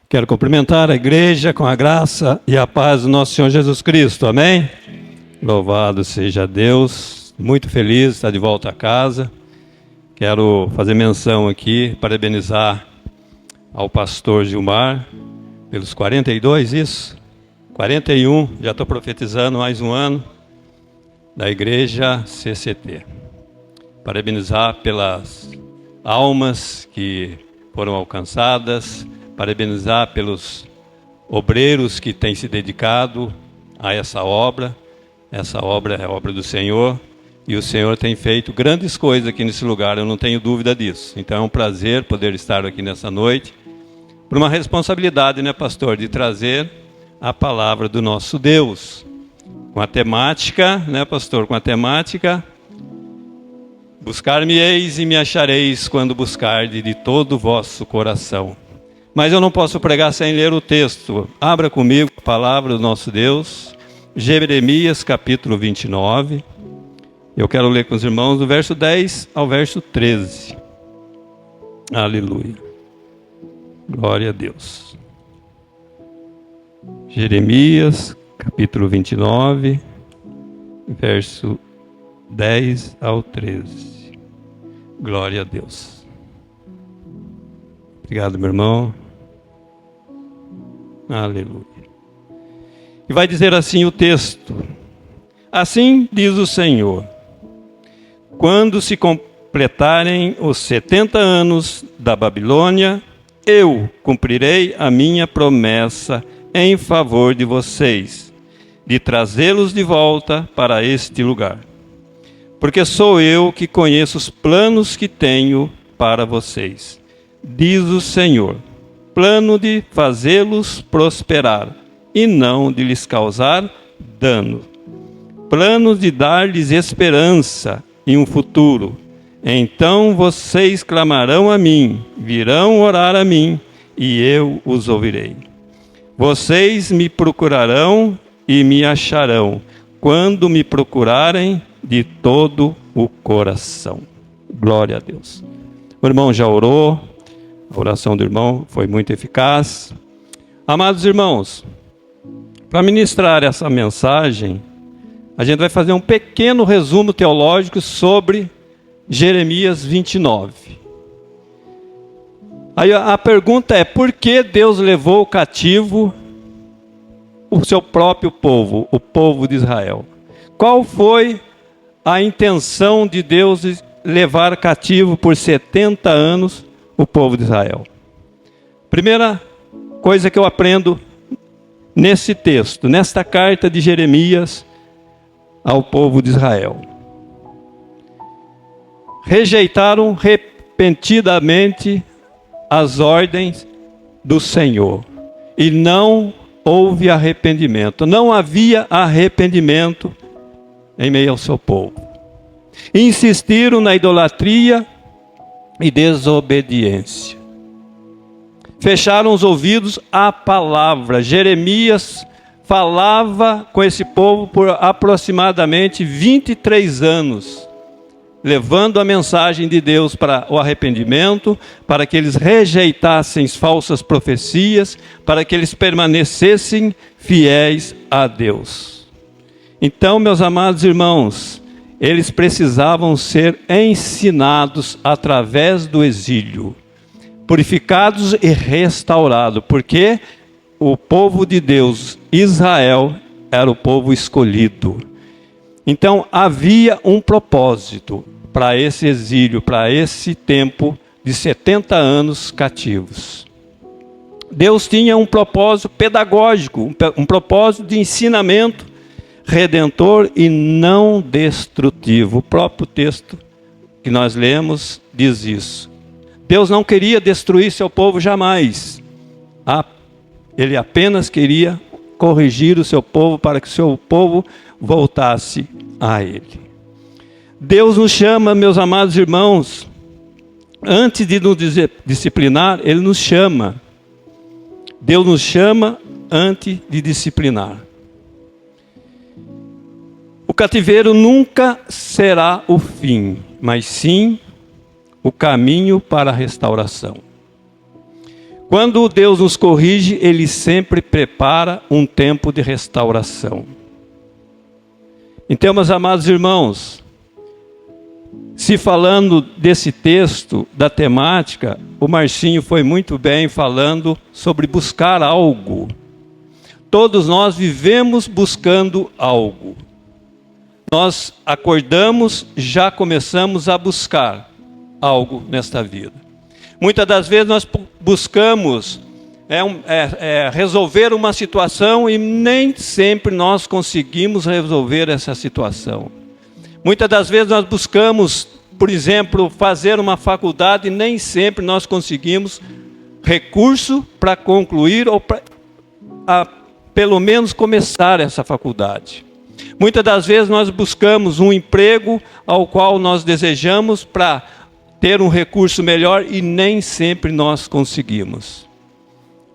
Quero cumprimentar a igreja com a graça e a paz do nosso Senhor Jesus Cristo. Amém? Louvado seja Deus. Muito feliz de estar de volta a casa. Quero fazer menção aqui, parabenizar ao pastor Gilmar pelos 42, isso? 41, já estou profetizando mais um ano da igreja CCT. Parabenizar pelas almas que foram alcançadas, parabenizar pelos obreiros que têm se dedicado a essa obra. Essa obra é a obra do Senhor e o Senhor tem feito grandes coisas aqui nesse lugar, eu não tenho dúvida disso. Então é um prazer poder estar aqui nessa noite, por uma responsabilidade, né, pastor, de trazer a palavra do nosso Deus, com a temática, né, pastor, com a temática: buscar-me-eis e me achareis quando buscardes de todo o vosso coração. Mas eu não posso pregar sem ler o texto. Abra comigo a palavra do nosso Deus, Jeremias capítulo 29. Eu quero ler com os irmãos do verso 10 ao verso 13. Aleluia. Glória a Deus. Jeremias capítulo 29, verso 10 ao 13. Glória a Deus. Obrigado, meu irmão. Aleluia. E vai dizer assim o texto: assim diz o Senhor: quando se completarem os 70 anos da Babilônia, eu cumprirei a minha promessa em favor de vocês, de trazê-los de volta para este lugar. Porque sou eu que conheço os planos que tenho para vocês, diz o Senhor, plano de fazê-los prosperar e não de lhes causar dano, plano de dar-lhes esperança e um futuro. Então vocês clamarão a mim, virão orar a mim, e eu os ouvirei. Vocês me procurarão e me acharão, quando me procurarem de todo o coração. Glória a Deus. O irmão já orou, a oração do irmão foi muito eficaz. Amados irmãos, para ministrar essa mensagem, a gente vai fazer um pequeno resumo teológico sobre Jeremias 29. Aí a pergunta é: por que Deus levou cativo o seu próprio povo, o povo de Israel? Qual foi a intenção de Deus de levar cativo por 70 anos o povo de Israel? Primeira coisa que eu aprendo nesse texto, nesta carta de Jeremias ao povo de Israel: rejeitaram repentinamente as ordens do Senhor e não houve arrependimento. Não havia arrependimento em meio ao seu povo. Insistiram na idolatria e desobediência. Fecharam os ouvidos à palavra. Jeremias falava com esse povo por aproximadamente 23 anos, levando a mensagem de Deus para o arrependimento, para que eles rejeitassem falsas profecias, para que eles permanecessem fiéis a Deus. Então, meus amados irmãos, eles precisavam ser ensinados através do exílio, purificados e restaurados, porque o povo de Deus, Israel, era o povo escolhido. Então havia um propósito para esse exílio, para esse tempo de 70 anos cativos. Deus tinha um propósito pedagógico, um propósito de ensinamento redentor e não destrutivo. O próprio texto que nós lemos diz isso. Deus não queria destruir seu povo jamais. Ele apenas queria corrigir o seu povo para que o seu povo voltasse a Ele. Deus nos chama, meus amados irmãos, antes de nos disciplinar, Ele nos chama. Deus nos chama antes de disciplinar. O cativeiro nunca será o fim, mas sim o caminho para a restauração. Quando Deus nos corrige, Ele sempre prepara um tempo de restauração. Então, meus amados irmãos, se falando desse texto, da temática, o Marcinho foi muito bem falando sobre buscar algo. Todos nós vivemos buscando algo. Nós acordamos, já começamos a buscar algo nesta vida. Muitas das vezes nós buscamos resolver uma situação e nem sempre nós conseguimos resolver essa situação. Muitas das vezes nós buscamos, por exemplo, fazer uma faculdade e nem sempre nós conseguimos recurso para concluir ou para pelo menos começar essa faculdade. Muitas das vezes nós buscamos um emprego ao qual nós desejamos para ter um recurso melhor e nem sempre nós conseguimos.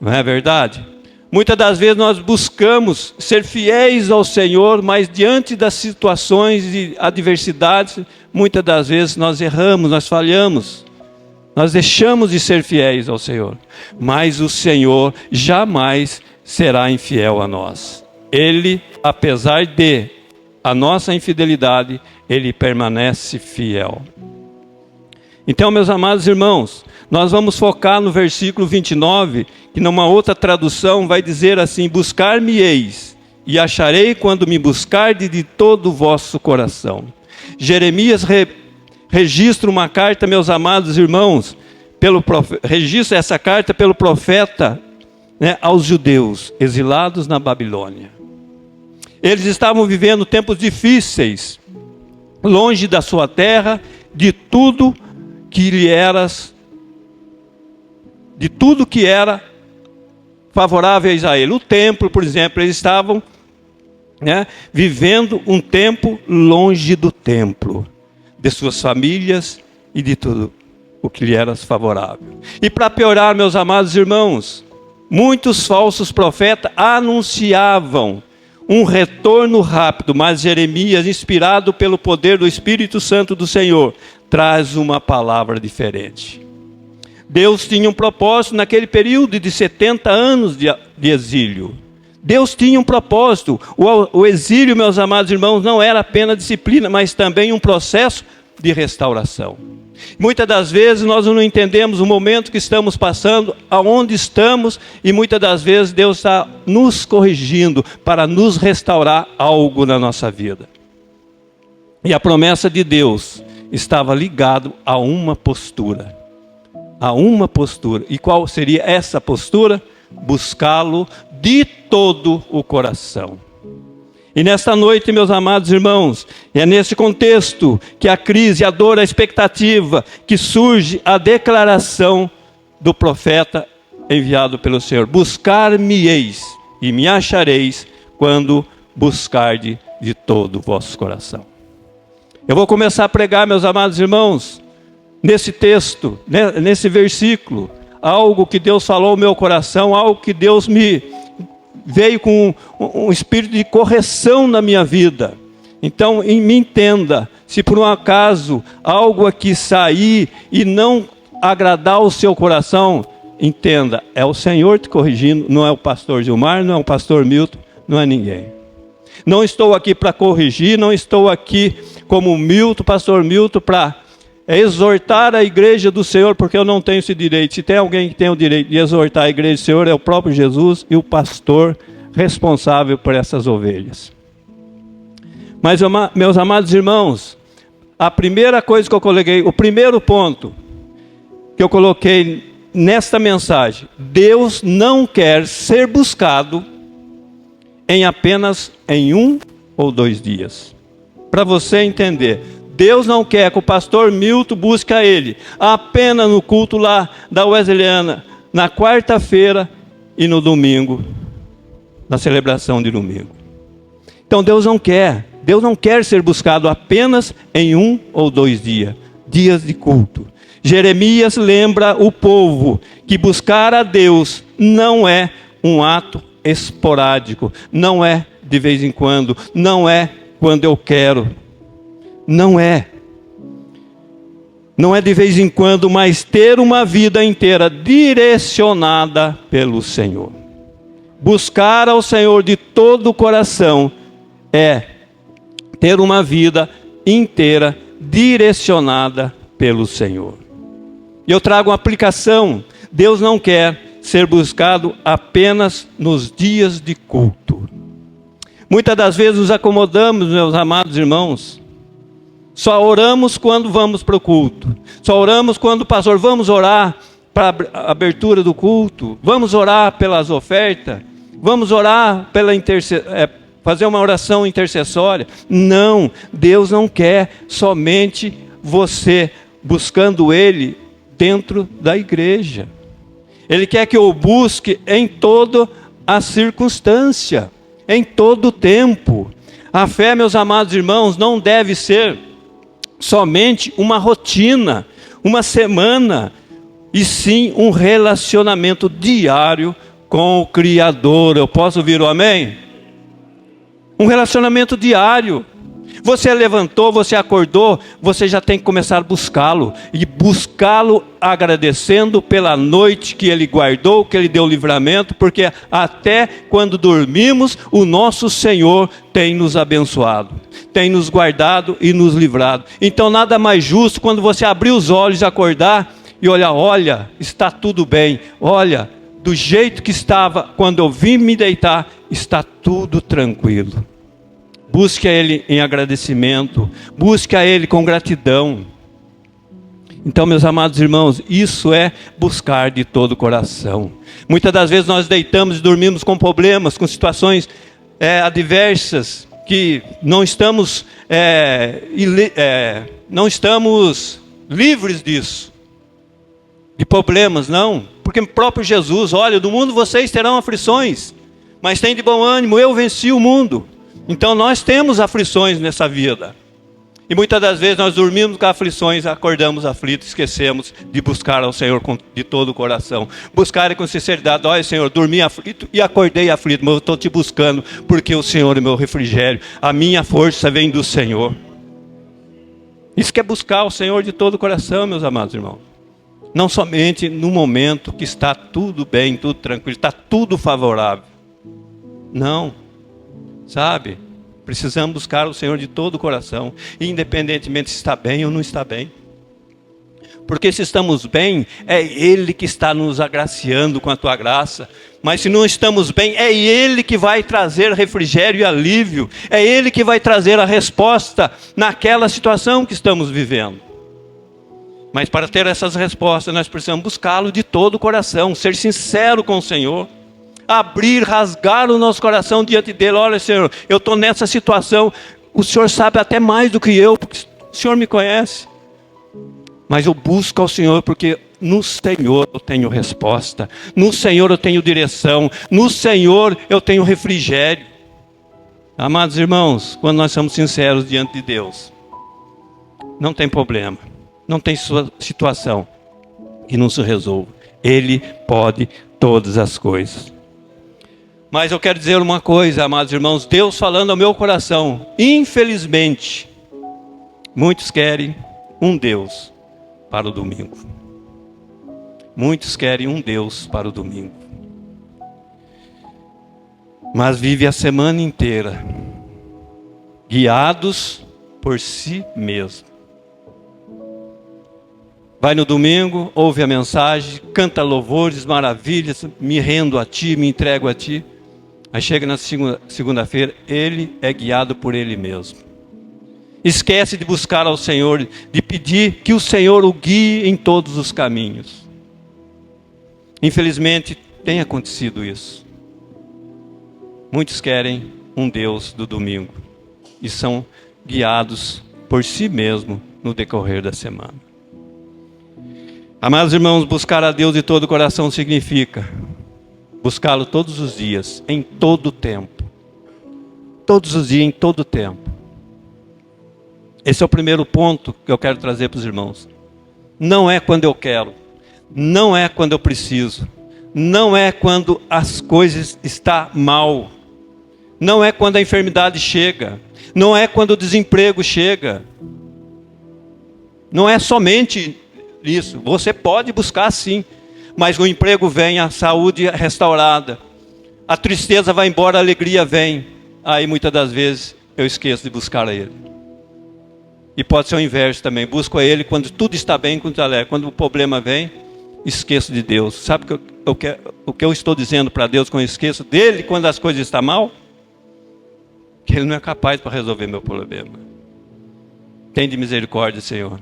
Não é verdade? Muitas das vezes nós buscamos ser fiéis ao Senhor, mas diante das situações e adversidades, muitas das vezes nós erramos, nós falhamos. Nós deixamos de ser fiéis ao Senhor. Mas o Senhor jamais será infiel a nós. Ele, apesar de a nossa infidelidade, Ele permanece fiel. Então, meus amados irmãos, nós vamos focar no versículo 29, que numa outra tradução vai dizer assim: buscar-me-eis, e acharei quando me buscardes de todo o vosso coração. Jeremias registra uma carta, meus amados irmãos, registra essa carta pelo profeta, aos judeus exilados na Babilônia. Eles estavam vivendo tempos difíceis, longe da sua terra, de tudo que era favorável a Israel. O templo, por exemplo, eles estavam vivendo um tempo longe do templo, de suas famílias e de tudo o que lhe era favorável. E para piorar, meus amados irmãos, muitos falsos profetas anunciavam um retorno rápido, mas Jeremias, inspirado pelo poder do Espírito Santo do Senhor, traz uma palavra diferente. Deus tinha um propósito naquele período de 70 anos de exílio. Deus tinha um propósito. O exílio, meus amados irmãos, não era apenas disciplina, mas também um processo de restauração. Muitas das vezes nós não entendemos o momento que estamos passando, aonde estamos, e muitas das vezes Deus está nos corrigindo para nos restaurar algo na nossa vida. E a promessa de Deus estava ligado a uma postura. A uma postura. E qual seria essa postura? Buscá-lo de todo o coração. E nesta noite, meus amados irmãos, é nesse contexto que a crise, a dor, a expectativa, que surge a declaração do profeta enviado pelo Senhor: buscar-me-eis e me achareis quando buscardes de todo o vosso coração. Eu vou começar a pregar, meus amados irmãos, nesse texto, nesse versículo, algo que Deus falou ao meu coração, algo que Deus veio com um espírito de correção na minha vida. Então, me entenda, se por um acaso algo aqui sair e não agradar o seu coração, entenda, é o Senhor te corrigindo, não é o pastor Gilmar, não é o pastor Milton, não é ninguém. Não estou aqui para corrigir, não estou aqui como Milton, pastor Milton, para exortar a igreja do Senhor, porque eu não tenho esse direito. Se tem alguém que tem o direito de exortar a igreja do Senhor, é o próprio Jesus e o pastor responsável por essas ovelhas. Mas, meus amados irmãos, a primeira coisa que eu coloquei, o primeiro ponto que eu coloquei nesta mensagem: Deus não quer ser buscado apenas em 1 ou 2 dias. Para você entender, Deus não quer que o pastor Milton busque a Ele apenas no culto lá da Wesleyana, na quarta-feira e no domingo, na celebração de domingo. Então Deus não quer ser buscado apenas em 1 ou 2 dias de culto. Jeremias lembra o povo que buscar a Deus não é um ato esporádico, não é de vez em quando, não é quando eu quero. Não é. Não é de vez em quando, mas ter uma vida inteira direcionada pelo Senhor. Buscar ao Senhor de todo o coração é ter uma vida inteira direcionada pelo Senhor. E eu trago uma aplicação. Deus não quer ser buscado apenas nos dias de culto. Muitas das vezes nos acomodamos, meus amados irmãos. Só oramos quando vamos para o culto. Só oramos quando o pastor, vamos orar para a abertura do culto. Vamos orar pelas ofertas. Vamos orar pela fazer uma oração intercessória. Não, Deus não quer somente você buscando Ele dentro da igreja. Ele quer que eu busque em toda a circunstância, em todo o tempo. A fé, meus amados irmãos, não deve ser somente uma rotina, uma semana, e sim um relacionamento diário com o Criador. Eu posso ouvir o amém? Um relacionamento diário. Você levantou, você acordou, você já tem que começar a buscá-lo. E buscá-lo agradecendo pela noite que Ele guardou, que Ele deu livramento, porque até quando dormimos, o nosso Senhor tem nos abençoado, tem nos guardado e nos livrado. Então nada mais justo quando você abrir os olhos, acordar e olhar, olha, está tudo bem, olha, do jeito que estava quando eu vim me deitar, está tudo tranquilo. Busque a Ele em agradecimento, busque a Ele com gratidão. Então, meus amados irmãos, isso é buscar de todo o coração. Muitas das vezes nós deitamos e dormimos com problemas, com situações adversas, que não estamos livres disso, de problemas, não. Porque o próprio Jesus, olha, do mundo vocês terão aflições, mas tem de bom ânimo, eu venci o mundo. Então nós temos aflições nessa vida. E muitas das vezes nós dormimos com aflições, acordamos aflitos, esquecemos de buscar ao Senhor de todo o coração. Buscar com sinceridade, olha Senhor, dormi aflito e acordei aflito, mas eu estou te buscando, porque o Senhor é meu refrigério, a minha força vem do Senhor. Isso que é buscar o Senhor de todo o coração, meus amados irmãos. Não somente no momento que está tudo bem, tudo tranquilo, está tudo favorável. Não. Sabe, precisamos buscar o Senhor de todo o coração, independentemente se está bem ou não está bem. Porque se estamos bem, é Ele que está nos agraciando com a tua graça. Mas se não estamos bem, é Ele que vai trazer refrigério e alívio. É Ele que vai trazer a resposta naquela situação que estamos vivendo. Mas para ter essas respostas, nós precisamos buscá-lo de todo o coração, ser sincero com o Senhor. Abrir, rasgar o nosso coração diante dele. Olha Senhor, eu estou nessa situação, o Senhor sabe até mais do que eu, porque o Senhor me conhece. Mas eu busco ao Senhor porque no Senhor eu tenho resposta, no Senhor eu tenho direção, no Senhor eu tenho refrigério. Amados irmãos, quando nós somos sinceros diante de Deus, não tem problema, não tem situação que não se resolva. Ele pode todas as coisas. Mas eu quero dizer uma coisa, amados irmãos, Deus falando ao meu coração, infelizmente, muitos querem um Deus para o domingo. Muitos querem um Deus para o domingo. Mas vive a semana inteira, guiados por si mesmo. Vai no domingo, ouve a mensagem, canta louvores, maravilhas, me rendo a ti, me entrego a ti. Aí chega na segunda-feira, ele é guiado por ele mesmo. Esquece de buscar ao Senhor, de pedir que o Senhor o guie em todos os caminhos. Infelizmente, tem acontecido isso. Muitos querem um Deus do domingo e são guiados por si mesmo no decorrer da semana. Amados irmãos, buscar a Deus de todo o coração significa buscá-lo todos os dias, em todo o tempo. Todos os dias, em todo o tempo. Esse é o primeiro ponto que eu quero trazer para os irmãos. Não é quando eu quero, não é quando eu preciso, não é quando as coisas estão mal, não é quando a enfermidade chega, não é quando o desemprego chega. Não é somente isso. Você pode buscar sim, mas o emprego vem, a saúde é restaurada, a tristeza vai embora, a alegria vem. Aí muitas das vezes eu esqueço de buscar a Ele. E pode ser o inverso também. Busco a Ele quando tudo está bem, quando está alegre. Quando o problema vem, esqueço de Deus. Sabe o que eu estou dizendo para Deus quando eu esqueço dEle quando as coisas estão mal? Que Ele não é capaz para resolver meu problema. Tem de misericórdia, Senhor.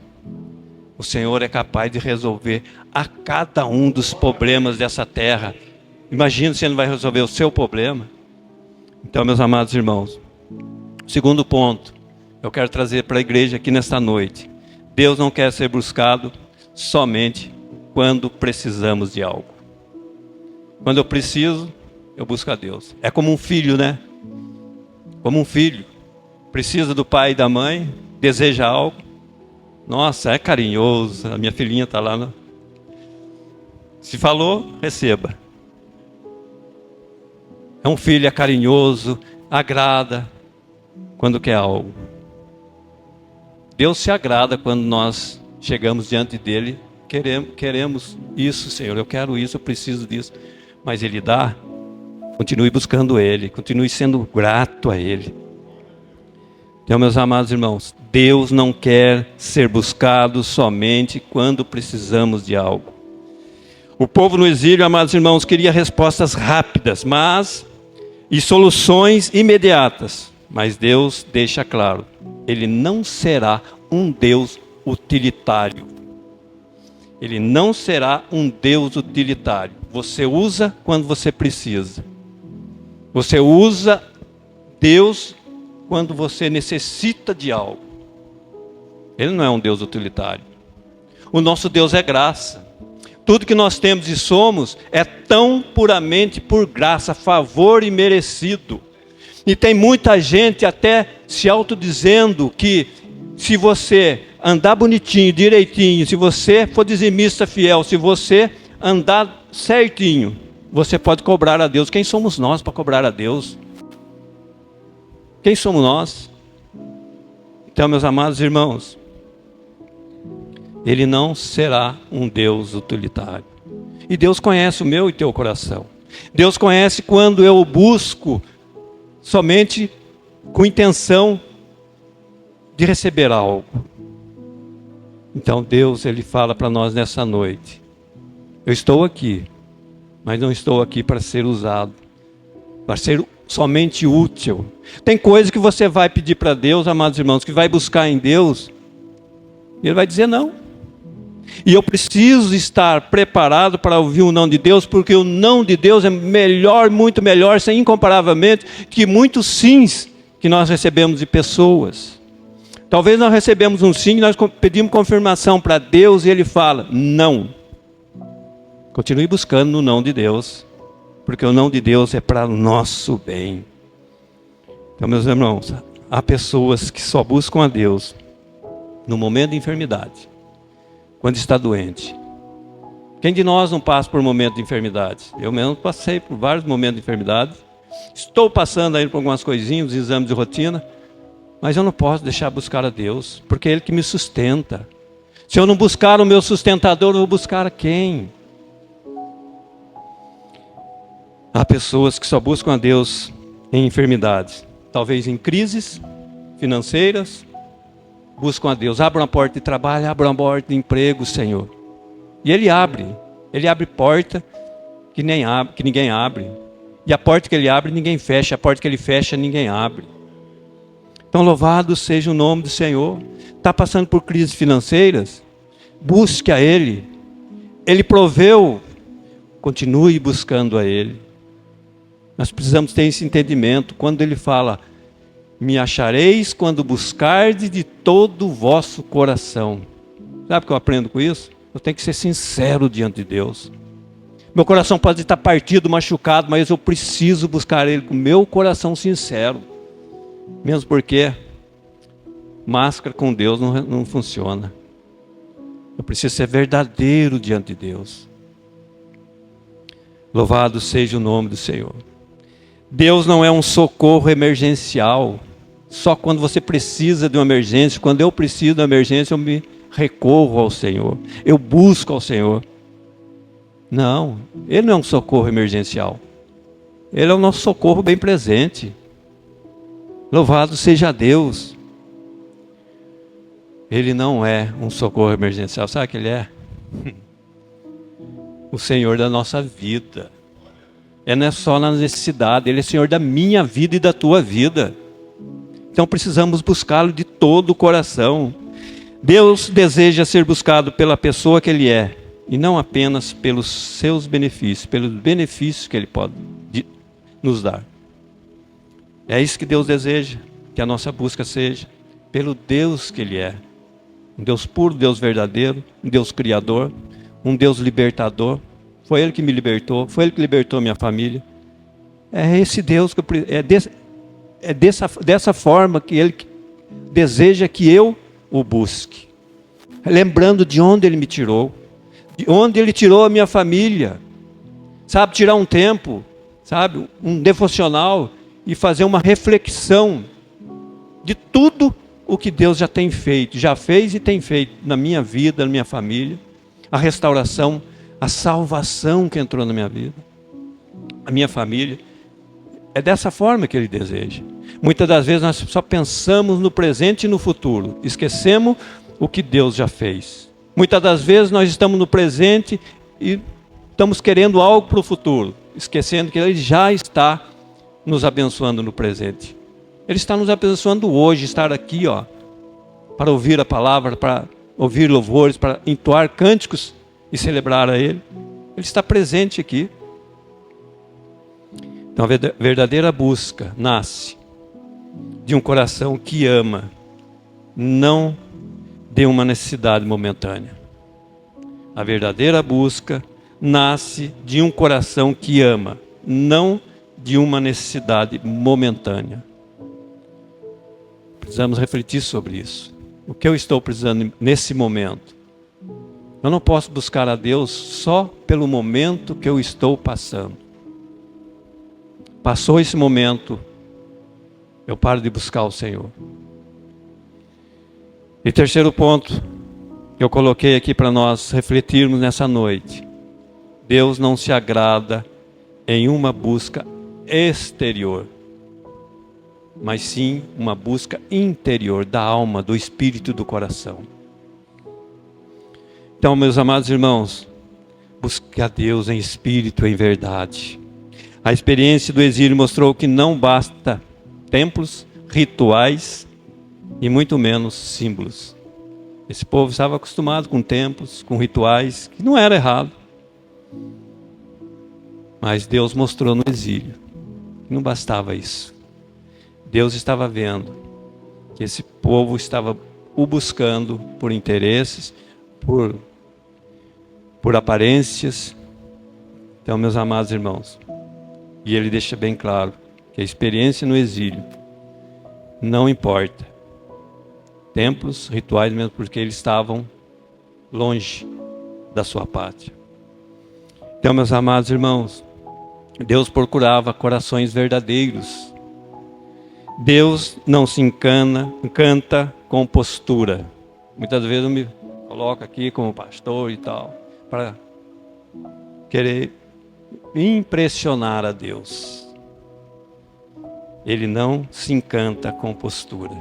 O Senhor é capaz de resolver a cada um dos problemas dessa terra. Imagina se Ele não vai resolver o seu problema. Então, meus amados irmãos, segundo ponto, eu quero trazer para a igreja aqui nesta noite. Deus não quer ser buscado somente quando precisamos de algo. Quando eu preciso, eu busco a Deus. É como um filho, né? Como um filho. Precisa do pai e da mãe, deseja algo. Nossa, é carinhoso. A minha filhinha está lá. Né? Se falou, receba. É um filho, é carinhoso, agrada quando quer algo. Deus se agrada quando nós chegamos diante dele, queremos isso, Senhor, eu quero isso, eu preciso disso. Mas Ele dá, continue buscando Ele, continue sendo grato a Ele. Então, meus amados irmãos, Deus não quer ser buscado somente quando precisamos de algo. O povo no exílio, amados irmãos, queria respostas rápidas, e soluções imediatas. Mas Deus deixa claro, Ele não será um Deus utilitário. Ele não será um Deus utilitário. Você usa quando você precisa. Você usa Deus quando você necessita de algo. Ele não é um Deus utilitário. O nosso Deus é graça. Tudo que nós temos e somos é tão puramente por graça, favor e merecido. E tem muita gente até se autodizendo que se você andar bonitinho, direitinho, se você for dizimista fiel, se você andar certinho, você pode cobrar a Deus. Quem somos nós para cobrar a Deus? Quem somos nós? Então, meus amados irmãos, Ele não será um Deus utilitário. E Deus conhece o meu e teu coração. Deus conhece quando eu busco somente com intenção de receber algo. Então Deus, Ele fala para nós nessa noite: eu estou aqui, mas não estou aqui para ser usado, para ser somente útil. Tem coisa que você vai pedir para Deus, amados irmãos, que vai buscar em Deus, e Ele vai dizer não. E eu preciso estar preparado para ouvir o não de Deus, porque o não de Deus é melhor, muito melhor, incomparavelmente, que muitos sims que nós recebemos de pessoas. Talvez nós recebemos um sim, nós pedimos confirmação para Deus e Ele fala, não. Continue buscando no não de Deus, porque o não de Deus é para o nosso bem. Então, meus irmãos, há pessoas que só buscam a Deus no momento de enfermidade, quando está doente. Quem de nós não passa por momentos de enfermidade? Eu mesmo passei por vários momentos de enfermidade. Estou passando aí por algumas coisinhas, exames de rotina, mas eu não posso deixar buscar a Deus, porque é Ele que me sustenta. Se eu não buscar o meu sustentador, eu vou buscar a quem? Há pessoas que só buscam a Deus em enfermidades, talvez em crises financeiras. Buscam a Deus, abram a porta de trabalho, abram a porta de emprego, Senhor. E Ele abre porta que ninguém abre. E a porta que Ele abre, ninguém fecha. A porta que Ele fecha, ninguém abre. Então, louvado seja o nome do Senhor. Está passando por crises financeiras? Busque a Ele. Ele proveu. Continue buscando a Ele. Nós precisamos ter esse entendimento. Quando Ele fala, me achareis quando buscardes de todo o vosso coração. Sabe o que eu aprendo com isso? Eu tenho que ser sincero diante de Deus. Meu coração pode estar partido, machucado, mas eu preciso buscar Ele com meu coração sincero. Mesmo porque máscara com Deus não funciona. Eu preciso ser verdadeiro diante de Deus. Louvado seja o nome do Senhor. Deus não é um socorro emergencial. Só quando você precisa de uma emergência, quando eu preciso de uma emergência, recorro ao Senhor, eu busco ao Senhor. Não, Ele não é um socorro emergencial. Ele é o nosso socorro bem presente. Louvado seja Deus. Ele não é um socorro emergencial. Sabe o que Ele é? O Senhor da nossa vida. Ele não é só na necessidade, Ele é Senhor da minha vida e da tua vida. Então precisamos buscá-lo de todo o coração. Deus deseja ser buscado pela pessoa que Ele é, e não apenas pelos seus benefícios, pelos benefícios que Ele pode nos dar. É isso que Deus deseja, que a nossa busca seja pelo Deus que Ele é. Um Deus puro, Deus verdadeiro, um Deus criador, um Deus libertador. Foi Ele que me libertou, foi Ele que libertou minha família. É esse Deus que dessa forma que Ele deseja que eu o busque. Lembrando de onde Ele me tirou, de onde Ele tirou a minha família. Sabe, tirar um tempo, sabe, um devocional e fazer uma reflexão de tudo o que Deus já tem feito, já fez e tem feito na minha vida, na minha família. A restauração, a salvação que entrou na minha vida, a minha família. É dessa forma que Ele deseja. Muitas das vezes nós só pensamos no presente e no futuro. Esquecemos o que Deus já fez. Muitas das vezes nós estamos no presente e estamos querendo algo para o futuro, esquecendo que Ele já está nos abençoando no presente. Ele está nos abençoando hoje, estar aqui, para ouvir a palavra, para ouvir louvores, para entoar cânticos e celebrar a Ele. Ele está presente aqui. Então a verdadeira busca nasce de um coração que ama, não de uma necessidade momentânea. A verdadeira busca nasce de um coração que ama, não de uma necessidade momentânea. Precisamos refletir sobre isso. O que eu estou precisando nesse momento? Eu não posso buscar a Deus só pelo momento que eu estou passando. Passou esse momento, eu paro de buscar o Senhor. E terceiro ponto que eu coloquei aqui para nós refletirmos nessa noite. Deus não se agrada em uma busca exterior, mas sim uma busca interior da alma, do espírito, do coração. Então, meus amados irmãos, busque a Deus em espírito e em verdade. A experiência do exílio mostrou que não basta templos, rituais e muito menos símbolos. Esse povo estava acostumado com templos, com rituais, que não era errado. Mas Deus mostrou no exílio que não bastava isso. Deus estava vendo que esse povo estava o buscando por interesses, por aparências. Então, meus amados irmãos, e Ele deixa bem claro que a experiência no exílio não importa. Templos, rituais, mesmo porque eles estavam longe da sua pátria. Então, meus amados irmãos, Deus procurava corações verdadeiros. Deus não se encanta com postura. Muitas vezes eu me coloco aqui como pastor e tal, para querer impressionar a Deus. Ele não se encanta com postura,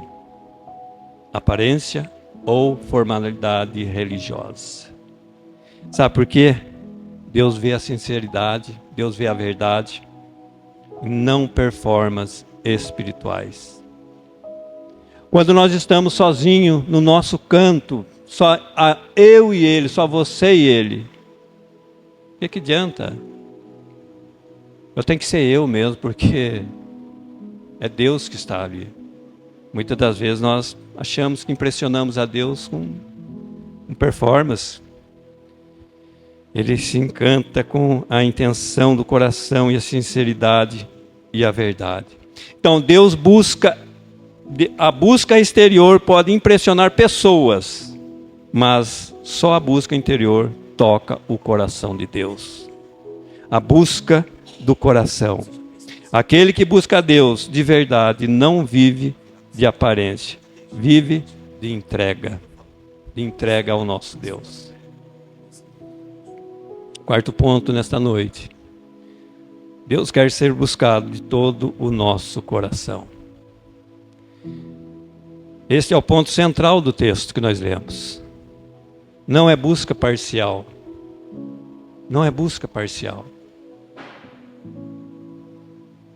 aparência ou formalidade religiosa. Sabe por quê? Deus vê a sinceridade, Deus vê a verdade, não performances espirituais. Quando nós estamos sozinhos no nosso canto, só eu e Ele, só você e Ele, o que adianta? Eu tenho que ser eu mesmo, porque é Deus que está ali. Muitas das vezes nós achamos que impressionamos a Deus com performance. Ele se encanta com a intenção do coração e a sinceridade e a verdade. Então Deus busca, a busca exterior pode impressionar pessoas, mas só a busca interior toca o coração de Deus. A busca do coração. Aquele que busca a Deus de verdade não vive de aparência, vive de entrega. de entrega ao nosso Deus. Quarto ponto nesta noite. Deus quer ser buscado de todo o nosso coração. Este é o ponto central do texto que nós lemos. Não é busca parcial. Não é busca parcial.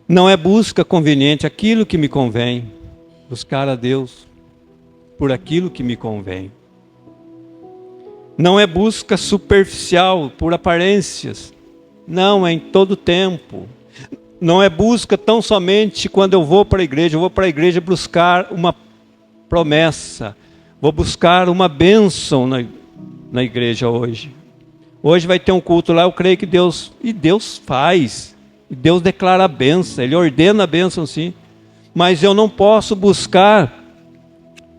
Não é busca conveniente, aquilo que me convém. Buscar a Deus por aquilo que me convém. Não é busca superficial, por aparências. Não, é em todo tempo. Não é busca tão somente quando eu vou para a igreja. Eu vou para a igreja buscar uma promessa. Vou buscar uma bênção na igreja hoje. Hoje vai ter um culto lá, eu creio que Deus... E Deus faz. E Deus declara a bênção. Ele ordena a bênção, sim. Mas eu não posso buscar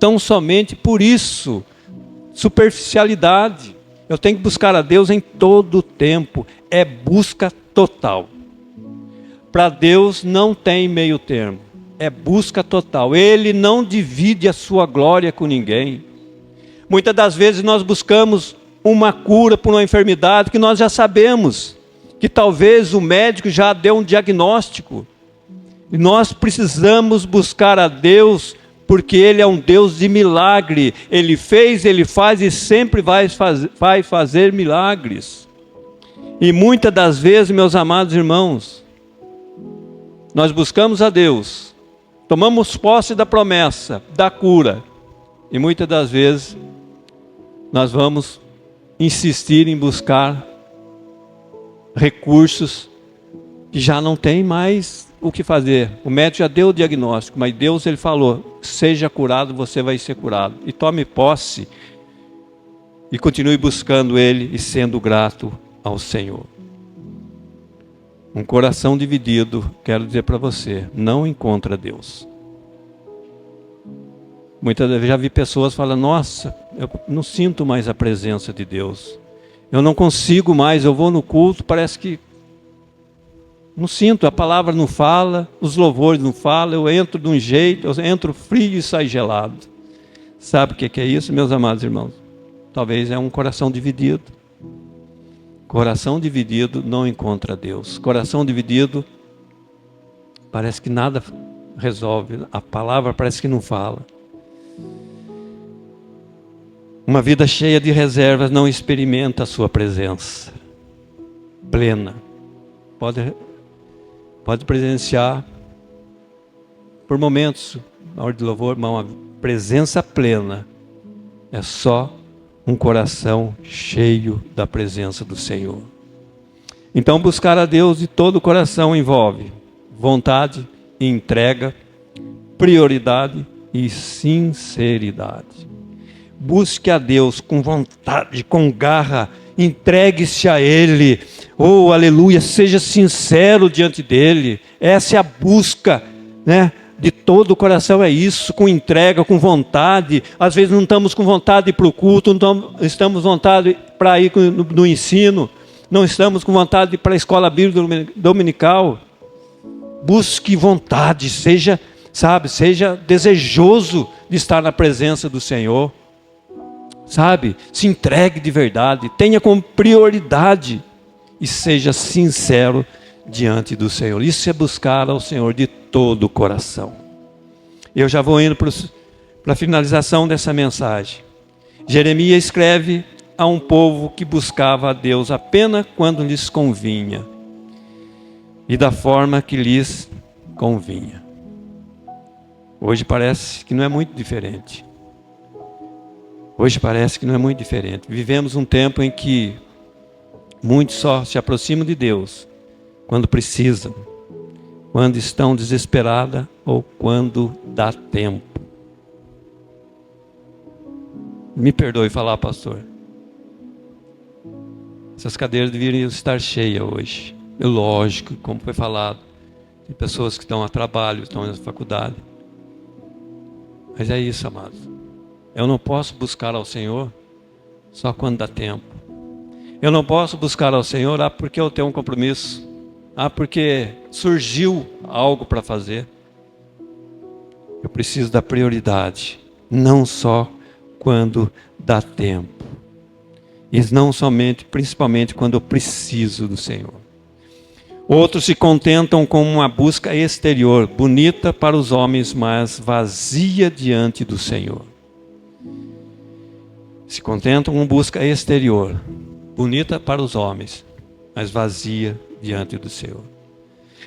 tão somente por isso. Superficialidade. Eu tenho que buscar a Deus em todo o tempo. É busca total. Para Deus não tem meio termo. É busca total. Ele não divide a sua glória com ninguém. Muitas das vezes nós buscamos uma cura por uma enfermidade que nós já sabemos. Que talvez o médico já deu um diagnóstico. E nós precisamos buscar a Deus porque Ele é um Deus de milagre. Ele fez, Ele faz e sempre vai fazer milagres. E muitas das vezes, meus amados irmãos, nós buscamos a Deus, tomamos posse da promessa, da cura. E muitas das vezes, nós vamos insistir em buscar recursos que já não tem mais o que fazer. O médico já deu o diagnóstico, mas Deus, Ele falou, seja curado, você vai ser curado. E tome posse e continue buscando Ele e sendo grato ao Senhor. Um coração dividido, quero dizer para você, não encontra Deus. Muitas vezes já vi pessoas falando, nossa, eu não sinto mais a presença de Deus. Eu não consigo mais, eu vou no culto, parece que não sinto, a palavra não fala, os louvores não falam, eu entro de um jeito, eu entro frio e saio gelado. Sabe o que é isso, meus amados irmãos? Talvez é um coração dividido. Coração dividido não encontra Deus. Coração dividido, parece que nada resolve, a palavra parece que não fala. Uma vida cheia de reservas não experimenta a sua presença plena. Pode presenciar por momentos, na hora de louvor, mas uma presença plena é só um coração cheio da presença do Senhor. Então buscar a Deus de todo o coração envolve vontade e entrega, prioridade e sinceridade. Busque a Deus com vontade, com garra, entregue-se a Ele. Oh, aleluia, seja sincero diante dEle. Essa é a busca, né? De todo o coração, é isso, com entrega, com vontade. Às vezes não estamos com vontade de ir para o culto, não estamos com vontade para ir no ensino, não estamos com vontade de ir para a escola bíblica dominical. Busque vontade, seja desejoso de estar na presença do Senhor. Se entregue de verdade, tenha como prioridade e seja sincero diante do Senhor. Isso é buscar ao Senhor de todo o coração. Eu já vou indo para a finalização dessa mensagem. Jeremias escreve a um povo que buscava a Deus apenas quando lhes convinha e da forma que lhes convinha. Hoje parece que não é muito diferente. Vivemos um tempo em que muitos só se aproximam de Deus quando precisam, quando estão desesperadas ou quando dá tempo. Me perdoe falar, pastor. Essas cadeiras deveriam estar cheias hoje. É lógico, como foi falado, tem pessoas que estão a trabalho, estão na faculdade. Mas é isso, amados. Eu não posso buscar ao Senhor só quando dá tempo. Eu não posso buscar ao Senhor porque eu tenho um compromisso. Porque surgiu algo para fazer. Eu preciso da prioridade. Não só quando dá tempo. E não somente, principalmente quando eu preciso do Senhor. Outros se contentam com uma busca exterior, bonita para os homens, mas vazia diante do Senhor. Se contentam com busca exterior, bonita para os homens, mas vazia diante do Senhor.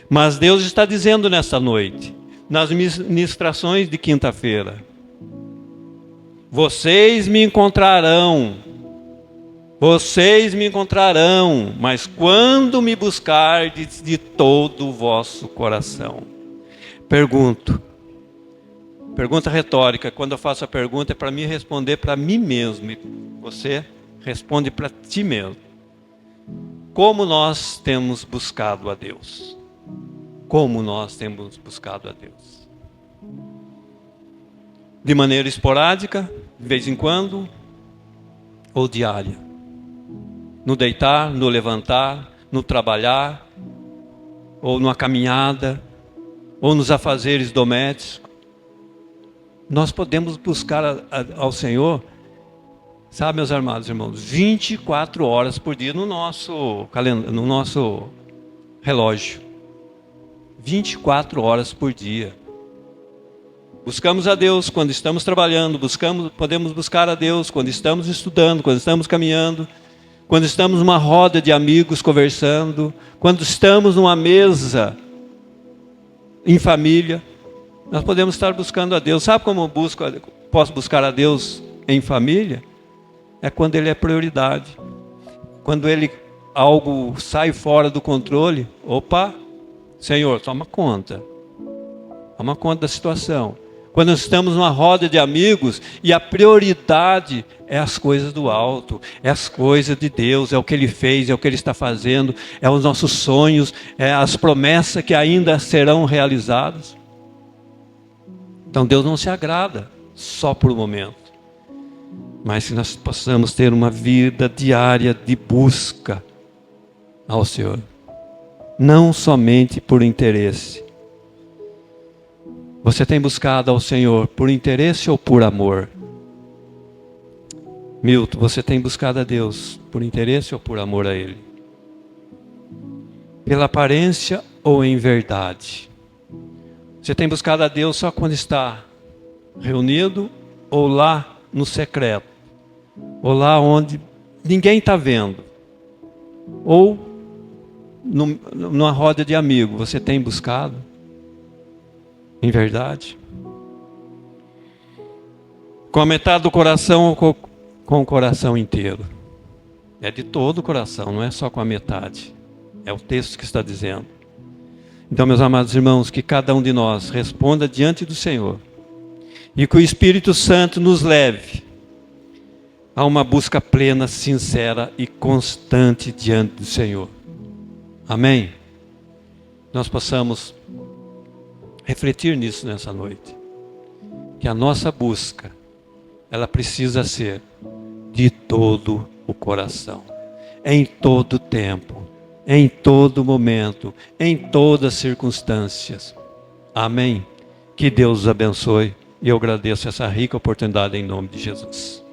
Mas Deus está dizendo nesta noite, nas ministrações de quinta-feira: vocês me encontrarão, mas quando me buscardes de todo o vosso coração. Pergunta retórica. Quando eu faço a pergunta é para mim responder para mim mesmo. E você responde para ti mesmo. Como nós temos buscado a Deus? Como nós temos buscado a Deus? De maneira esporádica, de vez em quando, ou diária? No deitar, no levantar, no trabalhar, ou numa caminhada, ou nos afazeres domésticos. Nós podemos buscar ao Senhor, sabe, meus amados irmãos, 24 horas por dia no nosso relógio. 24 horas por dia. Buscamos a Deus quando estamos trabalhando, podemos buscar a Deus quando estamos estudando, quando estamos caminhando, quando estamos numa roda de amigos conversando, quando estamos numa mesa em família, nós podemos estar buscando a Deus. Sabe como posso buscar a Deus em família? É quando Ele é prioridade. Quando algo sai fora do controle, opa, Senhor, toma conta da situação. Quando estamos numa roda de amigos e a prioridade é as coisas do alto, é as coisas de Deus, é o que Ele fez, é o que Ele está fazendo, é os nossos sonhos, é as promessas que ainda serão realizadas. Então Deus não se agrada só por um momento, mas que nós possamos ter uma vida diária de busca ao Senhor, não somente por interesse. Você tem buscado ao Senhor por interesse ou por amor? Milton, você tem buscado a Deus por interesse ou por amor a Ele? Pela aparência ou em verdade? Você tem buscado a Deus só quando está reunido ou lá no secreto? Ou lá onde ninguém está vendo? Ou numa roda de amigos, você tem buscado? Em verdade? Com a metade do coração ou com o coração inteiro? É de todo o coração, não é só com a metade. É o texto que está dizendo. Então, meus amados irmãos, que cada um de nós responda diante do Senhor. E que o Espírito Santo nos leve a uma busca plena, sincera e constante diante do Senhor. Amém? Nós possamos refletir nisso nessa noite. Que a nossa busca, ela precisa ser de todo o coração. Em todo tempo, em todo momento, em todas as circunstâncias. Amém? Que Deus os abençoe. E eu agradeço essa rica oportunidade em nome de Jesus.